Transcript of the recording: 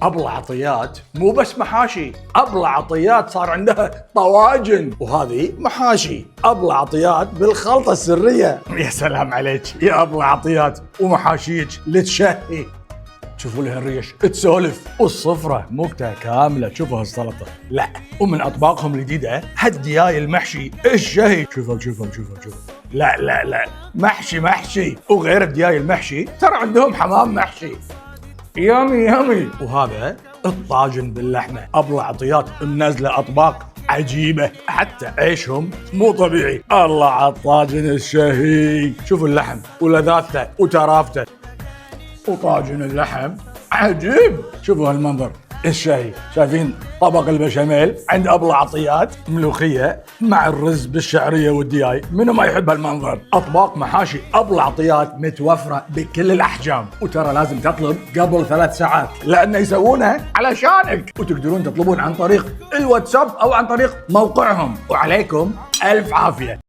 ابله عطيات مو بس محاشي، ابله عطيات صار عندها طواجن، وهذه محاشي. ابله عطيات بالخلطه السريه. يا سلام عليك يا ابله عطيات، ومحاشيك لتشهي. شوفوا لها الريش تسولف، والصفرة مكتة كاملة. شوفوا هالسلطة، لا ومن أطباقهم الجديدة هالدياي المحشي الشهي. شوفوا لا لا لا، محشي. وغير الدياي المحشي ترى عندهم حمام محشي يامي. وهذا الطاجن باللحمة. أبلة عطيات منزلة أطباق عجيبة، حتى عيشهم مو طبيعي. الله على الطاجن الشهي. شوفوا اللحم ولذاذته وترافته، وطاجن اللحم عجيب. شوفوا هالمنظر الشهي. شايفين طبق البشاميل عند أبلة عطيات، ملوخية مع الرز بالشعرية والدياي. منو ما يحب هالمنظر؟ أطباق محاشي أبلة عطيات متوفرة بكل الأحجام، وترى لازم تطلب قبل 3 ساعات لأنه يسوونها علشانك. وتقدرون تطلبون عن طريق الواتساب أو عن طريق موقعهم. وعليكم ألف عافية.